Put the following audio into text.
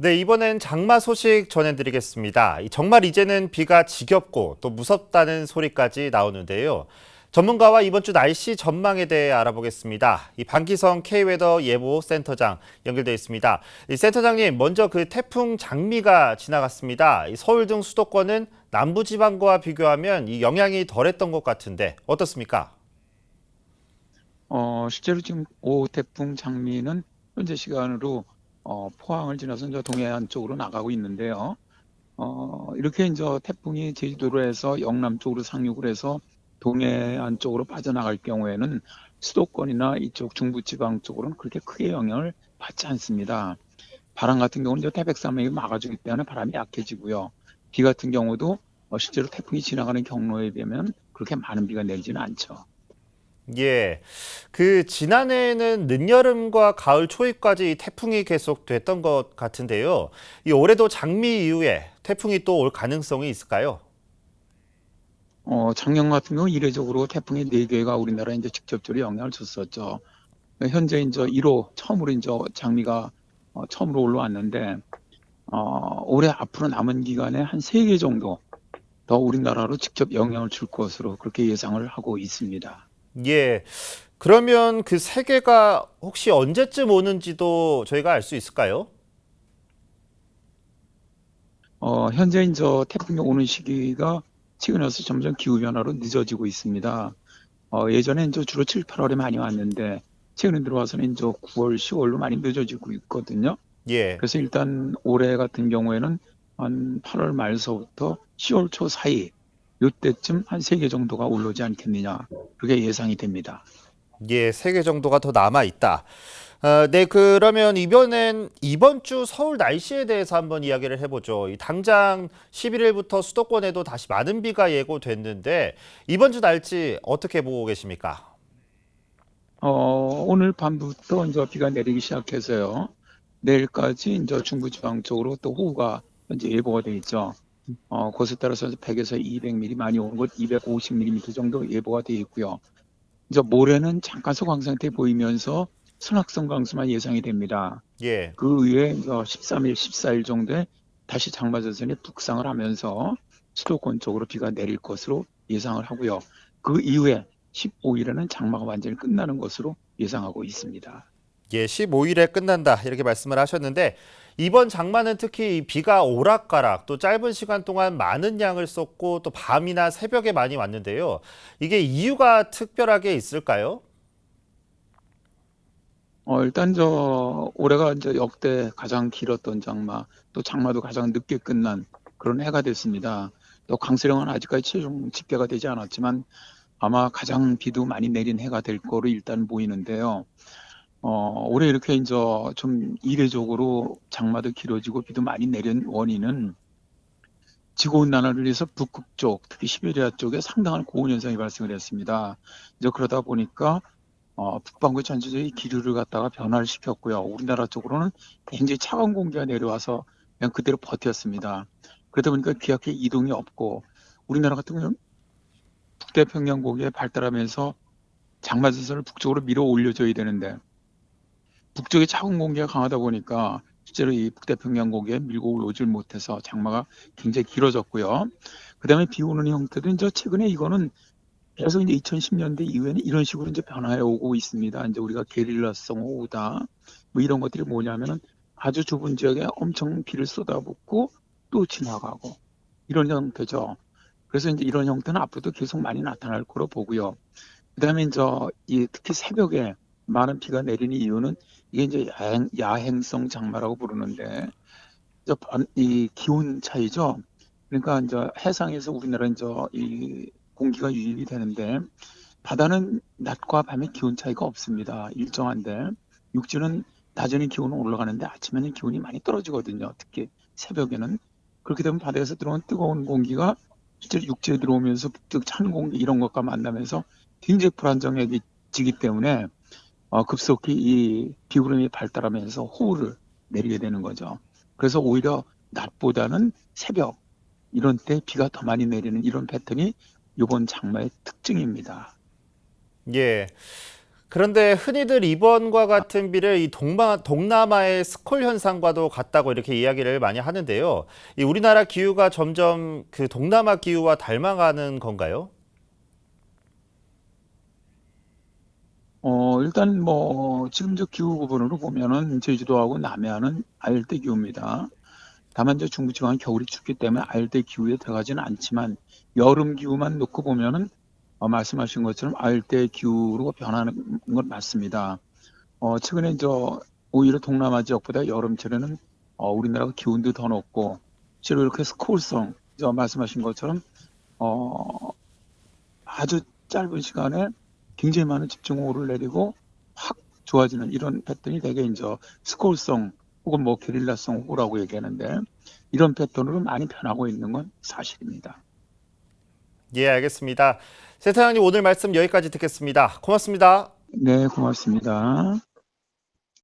네, 이번엔 장마 소식 전해드리겠습니다. 정말 이제는 비가 지겹고 또 무섭다는 소리까지 나오는데요. 전문가와 이번 주 날씨 전망에 대해 알아보겠습니다. 방기성 K웨더 예보 센터장 연결되어 있습니다. 센터장님, 먼저 태풍 장미가 지나갔습니다. 서울 등 수도권은 남부지방과 비교하면 영향이 덜했던 것 같은데 어떻습니까? 실제로 지금 오 태풍 장미는 현재 시간으로 포항을 지나서 이제 동해안 쪽으로 나가고 있는데요. 이렇게 이제 태풍이 제주도로 해서 영남 쪽으로 상륙을 해서 동해안 쪽으로 빠져나갈 경우에는 수도권이나 이쪽 중부지방 쪽으로는 그렇게 크게 영향을 받지 않습니다. 바람 같은 경우는 이제 태백산맥이 막아주기 때문에 바람이 약해지고요. 비 같은 경우도 실제로 태풍이 지나가는 경로에 비하면 그렇게 많은 비가 내리지는 않죠. 예. 지난해에는 늦여름과 가을 초입까지 이 태풍이 계속 됐던 것 같은데요. 올해도 장미 이후에 태풍이 또 올 가능성이 있을까요? 작년 같은 경우 이례적으로 태풍이 네개가 우리나라에 이제 직접적으로 영향을 줬었죠. 현재 이제 1호 처음으로 이제 장미가 처음으로 올라왔는데 올해 앞으로 남은 기간에 한 3개 정도 더 우리나라로 직접 영향을 줄 것으로 그렇게 예상을 하고 있습니다. 예. 그러면 그 세 개가 혹시 언제쯤 오는지도 저희가 알 수 있을까요? 현재 이제 태풍이 오는 시기가 최근에 와서 점점 기후 변화로 늦어지고 있습니다. 예전에 이제 주로 7, 8월에 많이 왔는데 최근에 들어와서는 이제 9월, 10월로 많이 늦어지고 있거든요. 예. 그래서 일단 올해 같은 경우에는 한 8월 말서부터 10월 초 사이 요때쯤 한 3개 정도가 올라오지 않겠느냐 그렇게 예상이 됩니다. 예, 세 개 정도가 더 남아 있다. 네, 그러면 이번 주 서울 날씨에 대해서 한번 이야기를 해보죠. 당장 11일부터 수도권에도 다시 많은 비가 예고됐는데 이번 주 날씨 어떻게 보고 계십니까? 오늘 밤부터 이제 비가 내리기 시작해서요. 내일까지 이제 중부지방 쪽으로 또 호우가 현재 예보가 돼 있죠. 곳에 따라서 100에서 200mm 많이 오는 곳 250mm 정도 예보가 돼 있고요. 이제 모레는 잠깐 소강 상태 보이면서 선악성 강수만 예상이 됩니다. 예. 그 위에 이제 13일, 14일 정도에 다시 장마전선이 북상을 하면서 수도권 쪽으로 비가 내릴 것으로 예상을 하고요. 그 이후에 15일에는 장마가 완전히 끝나는 것으로 예상하고 있습니다. 예, 15일에 끝난다 이렇게 말씀을 하셨는데 이번 장마는 특히 이 비가 오락가락 또 짧은 시간 동안 많은 양을 쏟고 또 밤이나 새벽에 많이 왔는데요. 이게 이유가 특별하게 있을까요? 일단 올해가 이제 역대 가장 길었던 장마, 또 장마도 가장 늦게 끝난 그런 해가 됐습니다. 또 강수량은 아직까지 최종 집계가 되지 않았지만 아마 가장 비도 많이 내린 해가 될 거로 일단 보이는데요. 올해 이렇게 이제 좀 이례적으로 장마도 길어지고 비도 많이 내린 원인은 지구온난화를 위해서 북극 쪽, 특히 시베리아 쪽에 상당한 고온 현상이 발생을 했습니다. 이제 그러다 보니까 북반구 전체적인 기류를 갖다가 변화를 시켰고요. 우리나라 쪽으로는 굉장히 차가운 공기가 내려와서 그냥 그대로 버텼습니다. 그러다 보니까 기압계 이동이 없고 우리나라 같은 경우는 북태평양 고기에 발달하면서 장마전선을 북쪽으로 밀어 올려줘야 되는데 북쪽에 차가운 공기가 강하다 보니까 실제로 이 북태평양 고기에 밀고 오질 못해서 장마가 굉장히 길어졌고요. 그다음에 비 오는 형태도 이제 최근에 이거는 계속 이제 2010년대 이후에는 이런 식으로 이제 변화해 오고 있습니다. 이제 우리가 게릴라성 호우다 뭐 이런 것들이 뭐냐면은 아주 좁은 지역에 엄청 비를 쏟아붓고 또 지나가고 이런 형태죠. 그래서 이제 이런 형태는 앞으로도 계속 많이 나타날 거로 보고요. 그다음에 이제 이 특히 새벽에 많은 비가 내리는 이유는 이게 이제 야행성 장마라고 부르는데 이 기온 차이죠. 그러니까 이제 해상에서 우리나라 이제 이 공기가 유입이 되는데 바다는 낮과 밤의 기온 차이가 없습니다. 일정한데 육지는 낮에는 기온은 올라가는데 아침에는 기온이 많이 떨어지거든요. 특히 새벽에는 그렇게 되면 바다에서 들어온 뜨거운 공기가 실제 육지에 들어오면서 북쪽 찬 공기 이런 것과 만나면서 굉장히 불안정해지기 때문에 급속히 이 비구름이 발달하면서 호우를 내리게 되는 거죠. 그래서 오히려 낮보다는 새벽 이런 때 비가 더 많이 내리는 이런 패턴이 이번 장마의 특징입니다. 예. 그런데 흔히들 이번과 같은 비를 이 동남아의 스콜 현상과도 같다고 이렇게 이야기를 많이 하는데요. 이 우리나라 기후가 점점 그 동남아 기후와 닮아가는 건가요? 일단 뭐 지금 저 기후 부분으로 보면은 제주도하고 남해안은 아열대 기후입니다. 다만 저 중부지방은 겨울이 춥기 때문에 아열대 기후에 들어가지는 않지만 여름 기후만 놓고 보면은 말씀하신 것처럼 아열대 기후로 변하는 건 맞습니다. 최근에 오히려 동남아 지역보다 여름철에는 우리나라가 기온도 더 높고 실로 이렇게 스콜성 말씀하신 것처럼 어, 아주 짧은 시간에 굉장히 많은 집중호우를 내리고 확 좋아지는 이런 패턴이 되게 이제 스콜성 혹은 뭐 게릴라성 호우라고 얘기하는데 이런 패턴으로 많이 변하고 있는 건 사실입니다. 예, 알겠습니다. 세타장님 오늘 말씀 여기까지 듣겠습니다. 고맙습니다. 네, 고맙습니다.